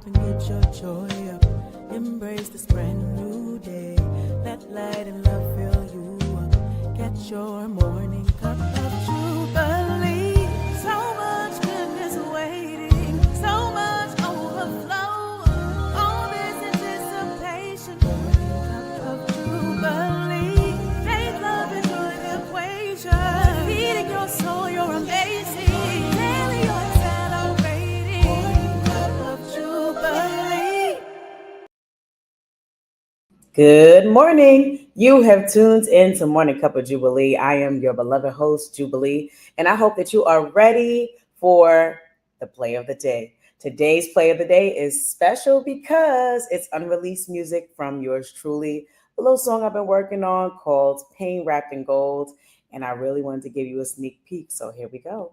and get your joy up. Embrace this brand new day. Let light and love fill you up. Get your morning cup of Jubilee. So much goodness waiting, so much overflow. All this anticipation. Morning cup of Jubilee. Faith, love, and joy, the equation. Feeding your soul, you're amazing. Daily you're celebrating. Morning cup of Jubilee. Good morning. You have tuned in to Morning Cup of Jubilee. I am your beloved host, Jubilee, and I hope that you are ready for the play of the day. Today's play of the day is special because it's unreleased music from yours truly, a little song I've been working on called Pain Wrapped in Gold, and I really wanted to give you a sneak peek, so here we go.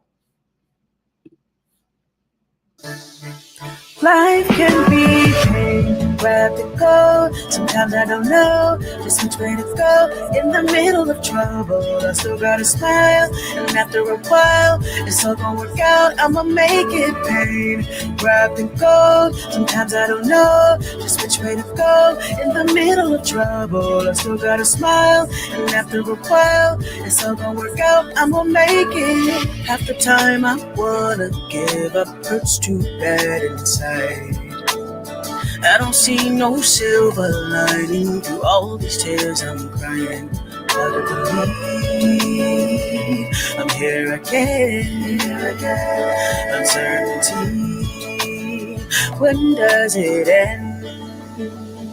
Life can be pain wrapped in gold. Sometimes I don't know just which way to go. In the middle of trouble, I still gotta smile. And after a while, it's all gonna work out. I'ma make it pain wrapped in gold. Sometimes I don't know just which way to go. In the middle of trouble, I still gotta smile. And after a while, it's all gonna work out. I'ma make it. Half the time I wanna give up, hurts too bad inside. I don't see no silver lining through all these tears I'm crying. Hard to believe I'm here again. Uncertainty, when does it end?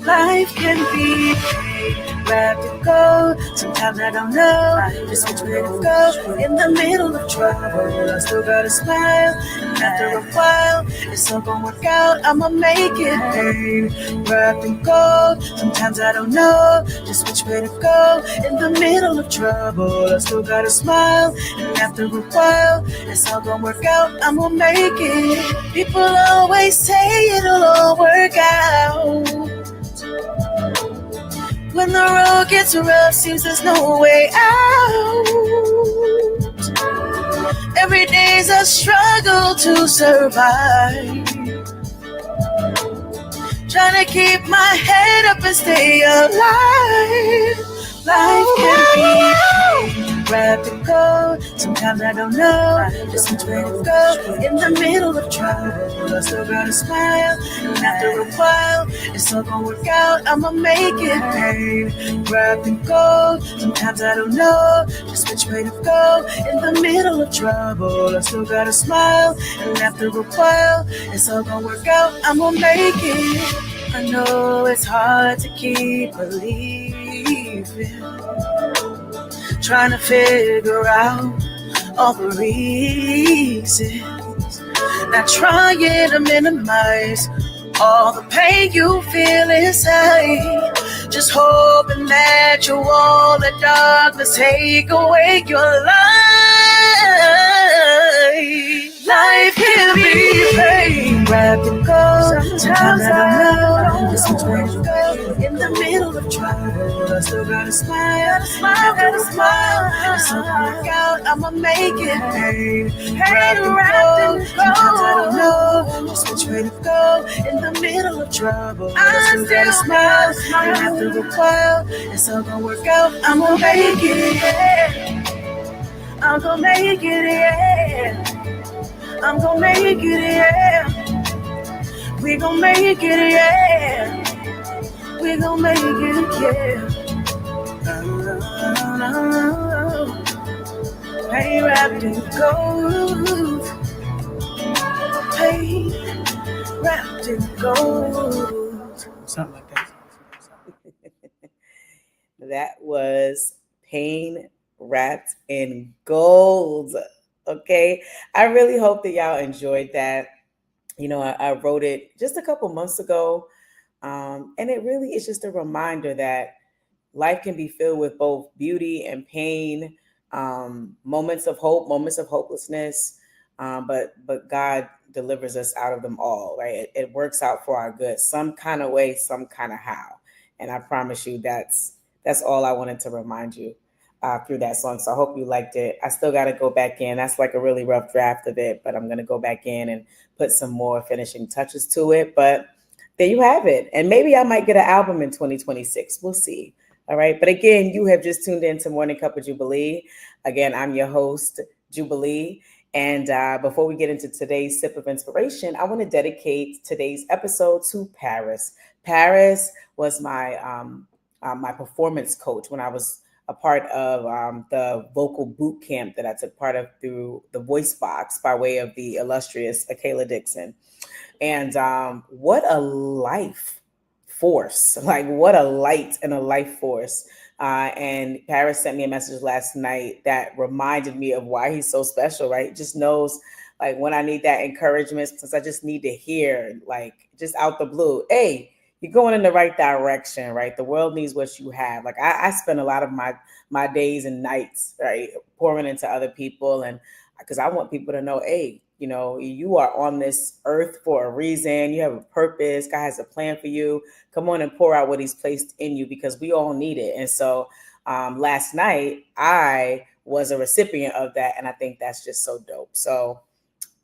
Life can be pain wrapped in gold. Sometimes I don't know just which way to go. In the middle of trouble, I still gotta smile. And after a while, it's all gonna work out. I'ma make it pain wrapped in gold. Sometimes I don't know just which way to go. In the middle of trouble, I still gotta smile. And after a while, it's all gonna work out. I'ma make it. People always say it'll all work out. When the road gets rough, seems there's no way out. Every day's a struggle to survive. Trying to keep my head up and stay alive. Life can be pain wrapped in gold. Sometimes I don't know just which way to go. In the middle of trouble, I still gotta smile. And after a while, it's all gonna work out. I'ma make it pain wrapped in gold. Sometimes I don't know just which way to go. In the middle of trouble, I still gotta smile. And after a while, it's all gonna work out. I'ma make it. I know it's hard to keep believing. Trying to figure out all the reasons. Not trying to minimize all the pain you feel inside. Just hoping that you won't let darkness take away your life. Life can be pain wrapped in gold. Sometimes I don't know just which way to go. In the middle of trouble, I still gotta smile. Gotta smile. It's all gonna work out. I'ma make it pain wrapped in gold. Sometimes I don't know just which way to go. In the middle of trouble, I still gotta smile. And after a while, it's all gonna work out. I'm gonna make it, yeah. I'm gonna make it, yeah. I'm gonna make it, yeah. We gon' make it, yeah. We gon' make it, yeah. Pain wrapped in gold. Pain wrapped in gold. Something like that. That was Pain Wrapped in Gold. Okay, I really hope that y'all enjoyed that. You know, I wrote it just a couple months ago, and it really is just a reminder that life can be filled with both beauty and pain, moments of hope, moments of hopelessness, but God delivers us out of them all, right? It works out for our good, some kind of way, some kind of how, and I promise you that's all I wanted to remind you. through that song. So I hope you liked it. I still got to go back in. That's like a really rough draft of it, but I'm going to go back in and put some more finishing touches to it. But there you have it. And maybe I might get an album in 2026. We'll see. All right. But again, you have just tuned in to Morning Cup of Jubilee. Again, I'm your host, Jubilee. And before we get into today's sip of inspiration, I want to dedicate today's episode to Paris. Paris was my performance coach when I was a part of the vocal boot camp that I took part of through the Voice Box by way of the illustrious Akela Dixon. And what a life force, like what a light and a life force. And Paris sent me a message last night that reminded me of why he's so special, right? He just knows like when I need that encouragement, since I just need to hear, like just out the blue, hey, you're going in the right direction, right? The world needs what you have. Like I spend a lot of my days and nights, right, pouring into other people, and because I want people to know, hey, you know, you are on this earth for a reason. You have a purpose. God has a plan for you. Come on and pour out what He's placed in you, because we all need it. And so last night I was a recipient of that, and I think that's just so dope. So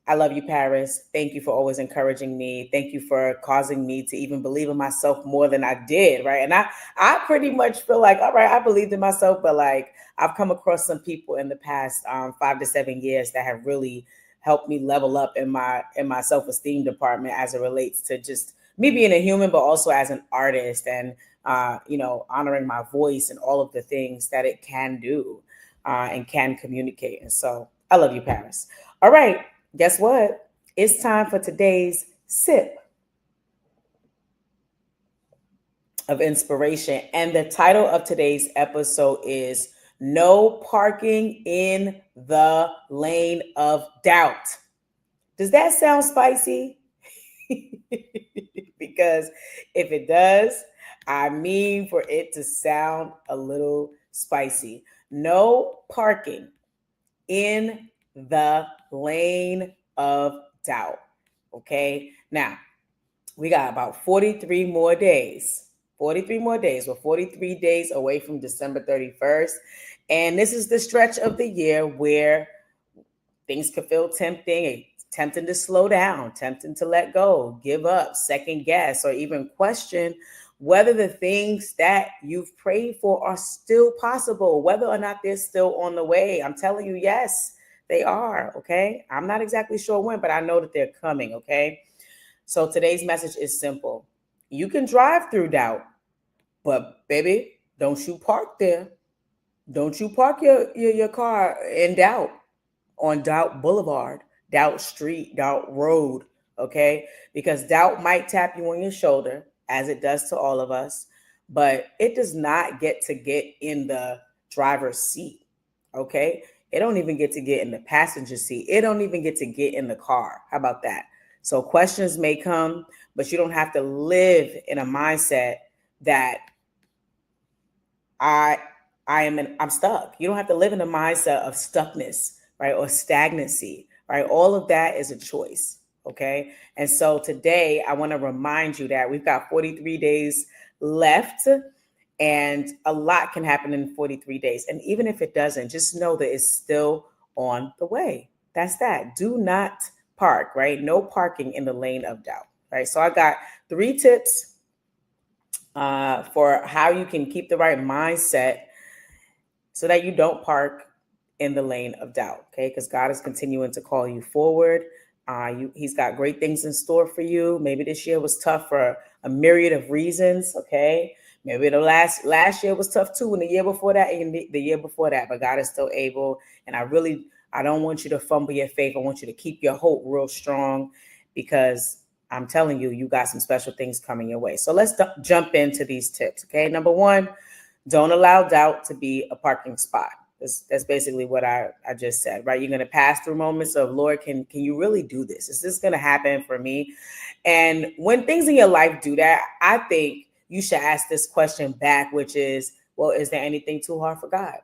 I love you, Paris. Thank you for always encouraging me. Thank you for causing me to even believe in myself more than I did, right? And I pretty much feel like, all right, I believed in myself, but like I've come across some people in the past 5 to 7 years that have really helped me level up in my self-esteem department as it relates to just me being a human, but also as an artist and honoring my voice and all of the things that it can do and can communicate. And so I love you, Paris. All right. Guess what? It's time for today's sip of inspiration. And the title of today's episode is No Parking in the Lane of Doubt. Does that sound spicy? Because if it does, I mean for it to sound a little spicy. No parking in the lane of doubt. Okay. Now we got about 43 more days. 43 more days. We're 43 days away from December 31st. And this is the stretch of the year where things could feel tempting to slow down, tempting to let go, give up, second guess, or even question whether the things that you've prayed for are still possible, whether or not they're still on the way. I'm telling you, yes, they are. Okay. I'm not exactly sure when, but I know that they're coming. Okay. So today's message is simple. You can drive through doubt, but baby, don't you park there. Don't you park your car in doubt on Doubt Boulevard, Doubt Street, Doubt Road. Okay. Because doubt might tap you on your shoulder, as it does to all of us, but it does not get in the driver's seat. Okay. It don't even get to get in the passenger seat. It don't even get to get in the car. How about that? So questions may come, but you don't have to live in a mindset that I'm stuck. You don't have to live in a mindset of stuckness, right? Or stagnancy, right? All of that is a choice. Okay. And so today I want to remind you that we've got 43 days left, and a lot can happen in 43 days. And even if it doesn't, just know that it's still on the way. That's that. Do not park, right? No parking in the lane of doubt, right? So I got 3 tips for how you can keep the right mindset so that you don't park in the lane of doubt, okay? Because God is continuing to call you forward. He's got great things in store for you. Maybe this year was tough for a myriad of reasons, okay? Maybe the last year was tough too, and the year before that, and the year before that, but God is still able. And I don't want you to fumble your faith. I want you to keep your hope real strong, because I'm telling you, you got some special things coming your way. So let's jump into these tips, okay? Number 1, don't allow doubt to be a parking spot. That's basically what I just said, right? You're going to pass through moments of, Lord, can you really do this? Is this going to happen for me? And when things in your life do that, I think you should ask this question back, which is, well, is there anything too hard for God?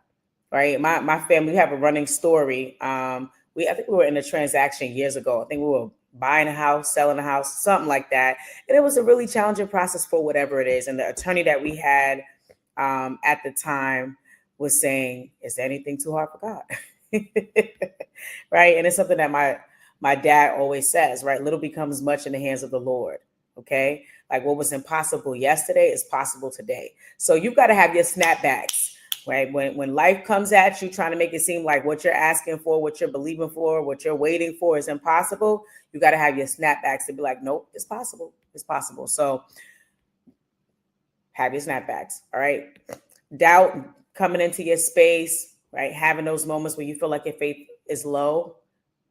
Right? My family, we have a running story. I think we were in a transaction years ago. I think we were buying a house, selling a house, something like that. And it was a really challenging process for whatever it is. And the attorney that we had at the time was saying, is there anything too hard for God? Right? And it's something that my dad always says, right? Little becomes much in the hands of the Lord. Okay. Like what was impossible yesterday is possible today. So you've got to have your snapbacks, right? When life comes at you, trying to make it seem like what you're asking for, what you're believing for, what you're waiting for is impossible. You got to have your snapbacks to be like, nope, it's possible. It's possible. So have your snapbacks. All right. Doubt coming into your space, right? Having those moments where you feel like your faith is low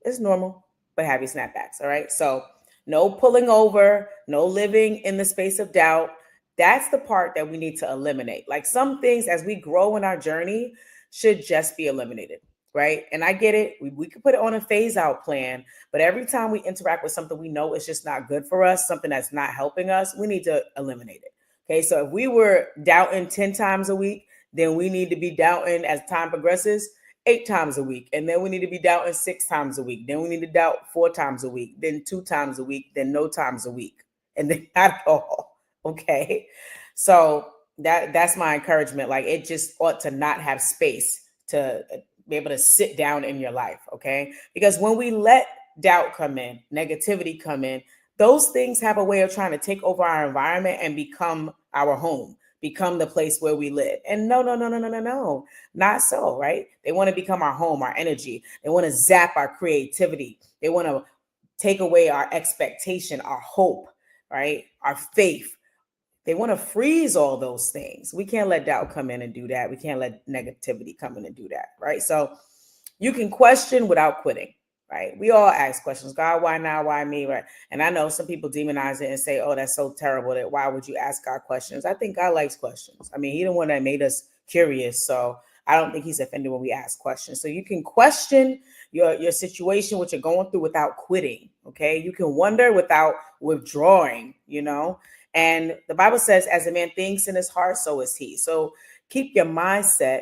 is normal, but have your snapbacks. All right. So no pulling over, no living in the space of doubt. That's the part that we need to eliminate. Like some things as we grow in our journey should just be eliminated. Right. And I get it. We could put it on a phase out plan, but every time we interact with something we know it's just not good for us, something that's not helping us, we need to eliminate it. Okay. So if we were doubting 10 times a week, then we need to be doubting as time progresses 8 times a week. And then we need to be doubting 6 times a week. Then we need to doubt 4 times a week, then 2 times a week, then no times a week, and then not at all. Okay. So that's my encouragement. Like it just ought to not have space to be able to sit down in your life. Okay. Because when we let doubt come in, negativity come in, those things have a way of trying to take over our environment and become our home, become the place where we live. And no, not so, right? They want to become our home, our energy. They want to zap our creativity. They want to take away our expectation, our hope, right? Our faith. They want to freeze all those things. We can't let doubt come in and do that. We can't let negativity come in and do that, right? So you can question without quitting, right? We all ask questions. God, why now? Why me? Right? And I know some people demonize it and say, oh, that's so terrible. That why would you ask God questions? I think God likes questions. I mean, He's the one that made us curious. So I don't think He's offended when we ask questions. So you can question your situation, what you're going through without quitting. Okay. You can wonder without withdrawing, and the Bible says, as a man thinks in his heart, so is he. So keep your mindset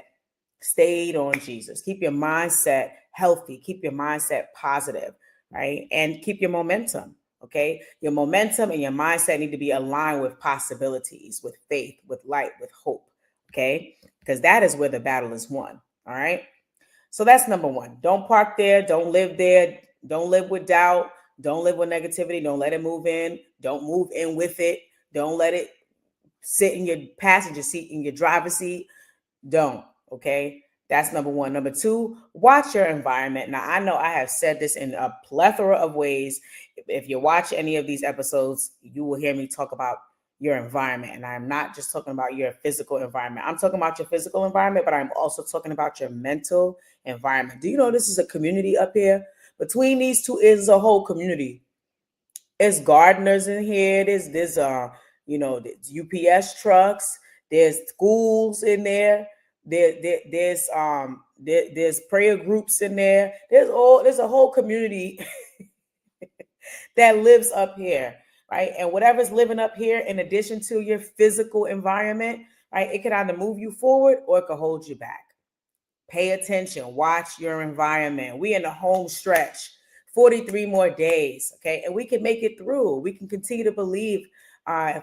stayed on Jesus. Keep your mindset healthy. Keep your mindset positive, right? And keep your momentum, okay? Your momentum and your mindset need to be aligned with possibilities, with faith, with light, with hope, okay? Because that is where the battle is won, all right? So that's number one. Don't park there. Don't live there. Don't live with doubt. Don't live with negativity. Don't let it move in. Don't move in with it. Don't let it sit in your passenger seat, in your driver's seat. Don't, okay? That's number one. Number two, watch your environment. Now, I know I have said this in a plethora of ways. If you watch any of these episodes, you will hear me talk about your environment. And I'm not just talking about your physical environment. I'm talking about your physical environment, but I'm also talking about your mental environment. Do you know this is a community up here? Between these two is a whole community. There's gardeners in here. There's UPS trucks. There's schools in there. There's prayer groups in there. There's a whole community that lives up here, right? And whatever's living up here, in addition to your physical environment, right, it can either move you forward or it can hold you back. Pay attention. Watch your environment. We in the home stretch. 43 more days, okay? And we can make it through. We can continue to believe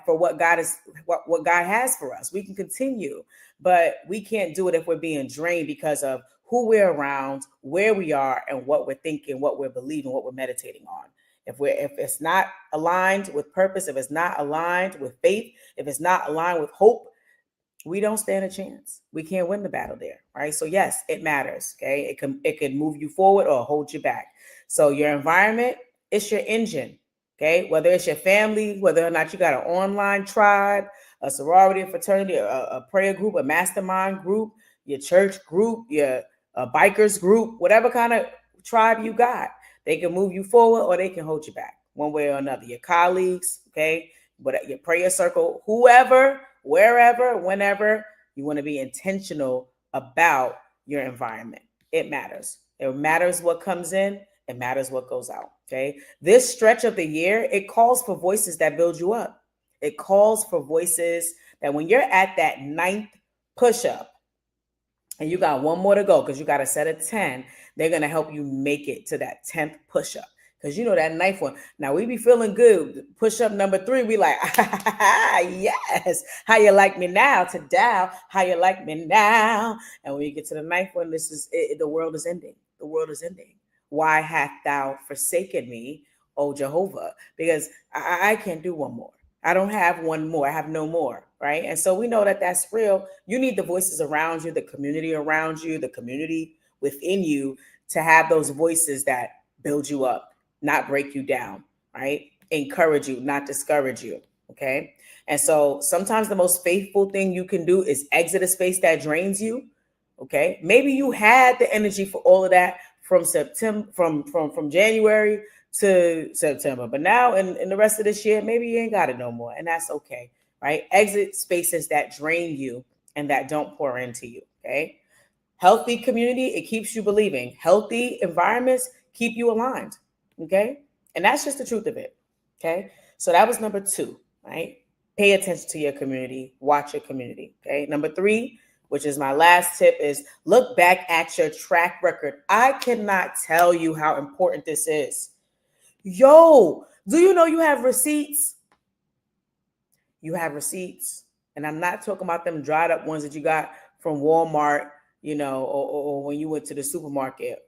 for what God has for us. We can continue, but we can't do it if we're being drained because of who we're around, where we are, and what we're thinking, what we're believing, what we're meditating on. If it's not aligned with purpose, if it's not aligned with faith, if it's not aligned with hope, we don't stand a chance. We can't win the battle there, right? So yes, it matters, okay? It can move you forward or hold you back. So your environment, it's your engine, okay? Whether it's your family, whether or not you got an online tribe, a sorority, a fraternity, a prayer group, a mastermind group, your church group, your bikers group, whatever kind of tribe you got, they can move you forward or they can hold you back one way or another. Your colleagues, okay? But your prayer circle, whoever, wherever, whenever, you want to be intentional about your environment. It matters. It matters what comes in. It matters what goes out. Okay. This stretch of the year, it calls for voices that build you up. It calls for voices that when you're at that 9th push-up and you got one more to go because you got a set of 10, they're going to help you make it to that 10th push-up. Because you know that knife one. Now we be feeling good. Push up number 3, we like, yes. How you like me now? To Dow. How you like me now? And when you get to the knife one, this is it, the world is ending. The world is ending. Why hath thou forsaken me, O Jehovah? Because I can't do one more. I don't have one more. I have no more. Right. And so we know that that's real. You need the voices around you, the community around you, the community within you to have those voices that build you up, not break you down, right? Encourage you, not discourage you. Okay. And so sometimes the most faithful thing you can do is exit a space that drains you. Okay. Maybe you had the energy for all of that from September, from January to September. But now in the rest of this year, maybe you ain't got it no more. And that's okay. Right. Exit spaces that drain you and that don't pour into you. Okay. Healthy community, it keeps you believing. Healthy environments keep you aligned. Okay. And that's just the truth of it. Okay. So that was number 2, right? Pay attention to your community, watch your community. Okay. Number 3, which is my last tip, is look back at your track record. I cannot tell you how important this is. Yo, do you know you have receipts? You have receipts. And I'm not talking about them dried up ones that you got from Walmart, you know, or when you went to the supermarket.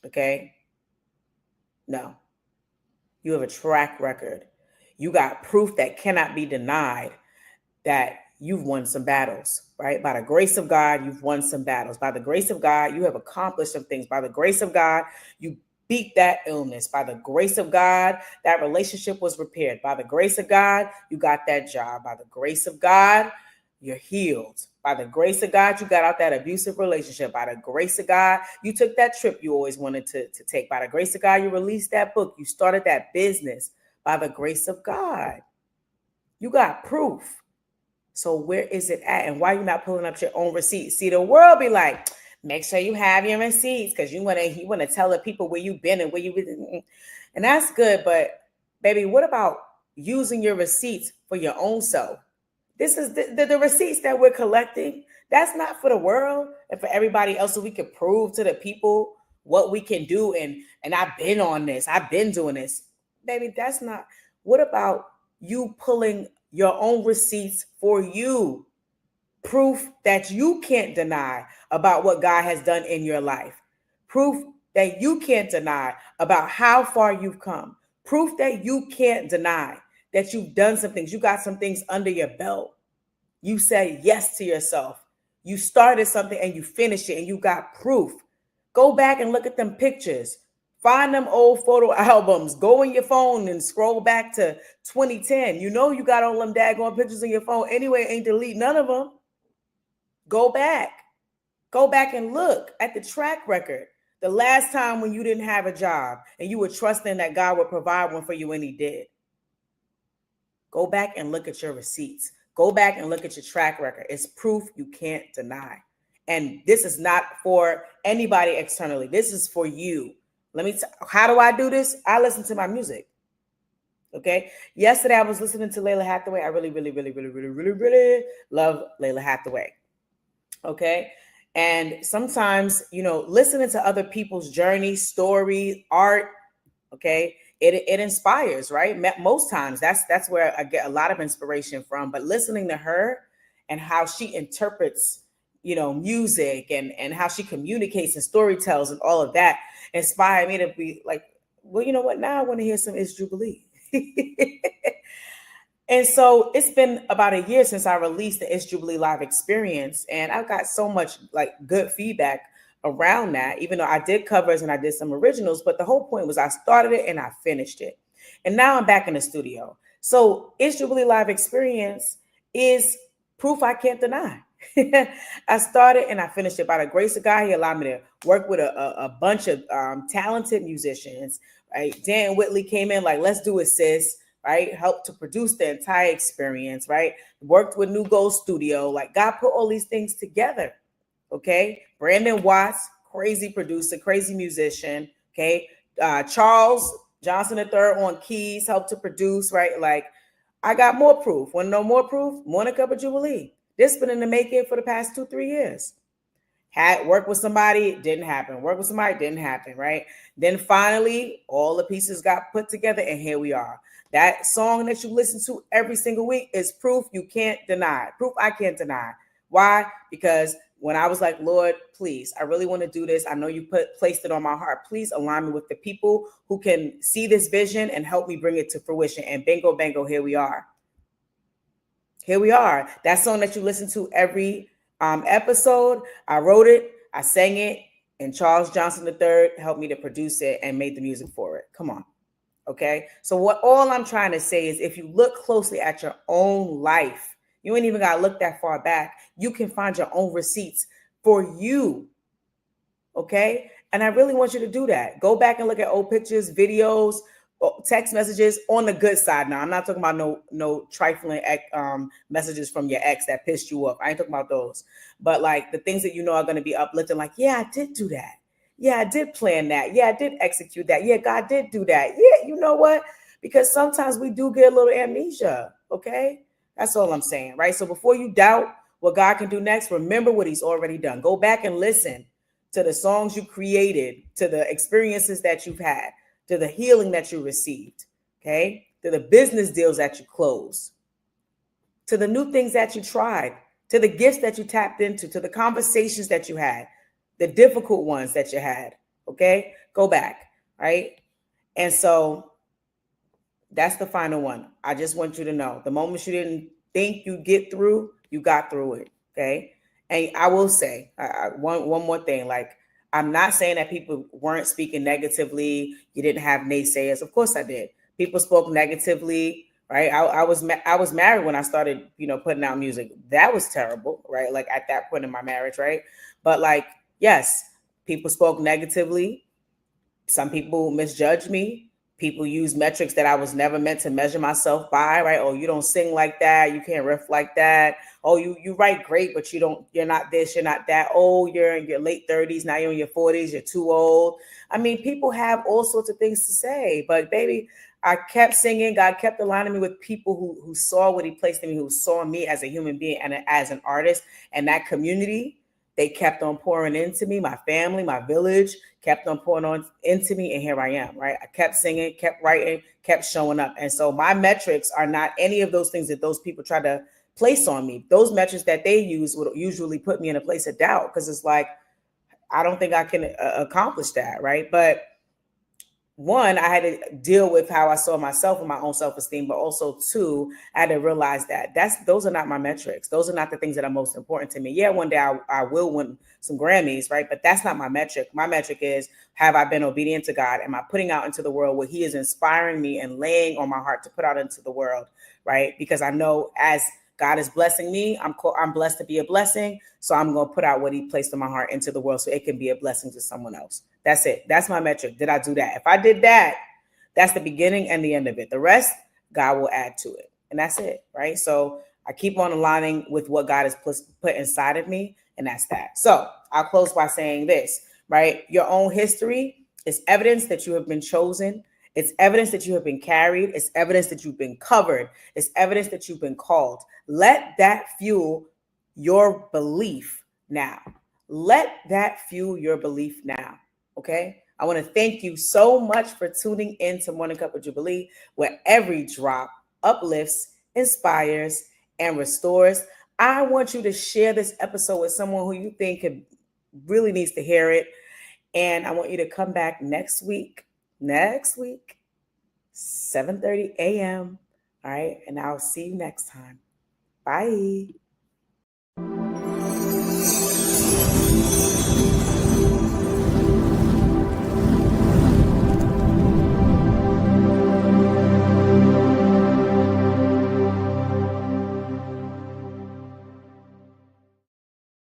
Okay. No, you have a track record. You got proof that cannot be denied that you've won some battles, right? By the grace of God, you've won some battles. By the grace of God, you have accomplished some things. By the grace of God, you beat that illness. By the grace of God, that relationship was repaired. By the grace of God, you got that job. By the grace of God, you're healed. By the grace of God, you got out that abusive relationship. By the grace of God, you took that trip you always wanted to take. By the grace of God, you released that book. You started that business. By the grace of God, you got proof. So where is it at? And why are you not pulling up your own receipts? See, the world be like, make sure you have your receipts because you want to tell the people where you've been and where you've been. And that's good. But baby, what about using your receipts for your own self? This is the receipts that we're collecting. That's not for the world and for everybody else so we can prove to the people what we can do. And I've been on this. I've been doing this. Baby, that's not. What about you pulling your own receipts for you? Proof that you can't deny about what God has done in your life. Proof that you can't deny about how far you've come. Proof that you can't deny that you've done some things. You got some things under your belt. You said yes to yourself. You started something and you finished it and you got proof. Go back and look at them pictures. Find them old photo albums. Go in your phone and scroll back to 2010. You know you got all them daggone pictures in your phone. Anyway, ain't delete none of them. Go back. Go back and look at the track record. The last time when you didn't have a job and you were trusting that God would provide one for you and he did. Go back and look at your receipts. Go back and look at your track record. It's proof you can't deny. And this is not for anybody externally. This is for you. How do I do this? I listen to my music. Okay. Yesterday I was listening to Layla Hathaway. I really love Layla Hathaway. Okay. And sometimes, listening to other people's journey, story, art, okay, it inspires, right? Most times that's where I get a lot of inspiration from. But listening to her and how she interprets, music and how she communicates and storytells and all of that inspired me to be like, well, you know what? Now I want to hear some It's Jubilee. And so it's been about a year since I released the It's Jubilee live experience. And I've got so much good feedback around that, even though I did covers and I did some originals. But the whole point was I started it and I finished it. And now I'm back in the studio. So It's Jubilee live experience is proof I can't deny. I started and I finished it. By the grace of God, he allowed me to work with a bunch of talented musicians. Right? Dan Whitley came in like, let's do it, sis. Right? Helped to produce the entire experience, right? Worked with New Gold Studio. Like God put all these things together. Okay. Brandon Watts, crazy producer, crazy musician. Okay. Charles Johnson III on keys, helped to produce, right? Like I got more proof. Want to know more proof? Morning Cup of Jubilee. This been in the making for the past 2-3 years. Had work with somebody, didn't happen. Work with somebody, didn't happen, right? Then finally, all the pieces got put together, and here we are. That song that you listen to every single week is proof you can't deny. Proof I can't deny. Why? Because when I was like, Lord, please, I really want to do this. I know you placed it on my heart. Please align me with the people who can see this vision and help me bring it to fruition. And bingo, bango, here we are. Here we are. That song that you listen to every episode, I wrote it, I sang it, and Charles Johnson III helped me to produce it and made the music for it. Come on. Okay. So what all I'm trying to say is if you look closely at your own life, you ain't even got to look that far back. You can find your own receipts for you. Okay. And I really want you to do that. Go back and look at old pictures, videos, text messages on the good side. Now, I'm not talking about no trifling messages from your ex that pissed you off. I ain't talking about those. But like the things that you know are going to be uplifting, like, yeah, I did do that. Yeah, I did plan that. Yeah, I did execute that. Yeah, God did do that. Yeah, you know what? Because sometimes we do get a little amnesia. Okay. That's all I'm saying. Right. So before you doubt what God can do next, remember what he's already done. Go back and listen to the songs you created, to the experiences that you've had, to the healing that you received, okay? To the business deals that you closed, to the new things that you tried, to the gifts that you tapped into, to the conversations that you had, the difficult ones that you had, okay? Go back, right? And so that's the final one. I just want you to know the moments you didn't think you'd get through, you got through it, okay? And I will say one more thing, like, I'm not saying that people weren't speaking negatively. You didn't have naysayers. Of course I did. People spoke negatively, right? I was married when I started, putting out music. That was terrible, right? Like at that point in my marriage, right? But like, yes, people spoke negatively. Some people misjudged me. People use metrics that I was never meant to measure myself by, right? Oh, you don't sing like that. You can't riff like that. Oh, you write great, but you're not this, you're not that. Oh, you're in your late 30s, now you're in your 40s, you're too old. I mean, people have all sorts of things to say, but baby, I kept singing. God kept aligning me with people who saw what he placed in me, who saw me as a human being and as an artist. And that community, they kept on pouring into me. My family, my village kept on pouring on into me. And here I am, right? I kept singing, kept writing, kept showing up. And so my metrics are not any of those things that those people try to place on me. Those metrics that they use would usually put me in a place of doubt because it's like, I don't think I can accomplish that, right? But one, I had to deal with how I saw myself and my own self-esteem, but also two, I had to realize that those are not my metrics. Those are not the things that are most important to me. Yeah, one day I will win some Grammys, right? But that's not my metric. My metric is, have I been obedient to God? Am I putting out into the world what he is inspiring me and laying on my heart to put out into the world, right? Because I know as God is blessing me, I'm blessed to be a blessing. So I'm going to put out what he placed in my heart into the world so it can be a blessing to someone else. That's it. That's my metric. Did I do that? If I did that, that's the beginning and the end of it. The rest, God will add to it. And that's it, right? So I keep on aligning with what God has put inside of me, and that's that. So I'll close by saying this, right? Your own history is evidence that you have been chosen. It's evidence that you have been carried. It's evidence that you've been covered. It's evidence that you've been called. Let that fuel your belief now. Let that fuel your belief now. Okay. I want to thank you so much for tuning in to Morning Cup of Jubilee, where every drop uplifts, inspires, and restores. I want you to share this episode with someone who you think really needs to hear it. And I want you to come back next week, 7:30 a.m. All right. And I'll see you next time. Bye.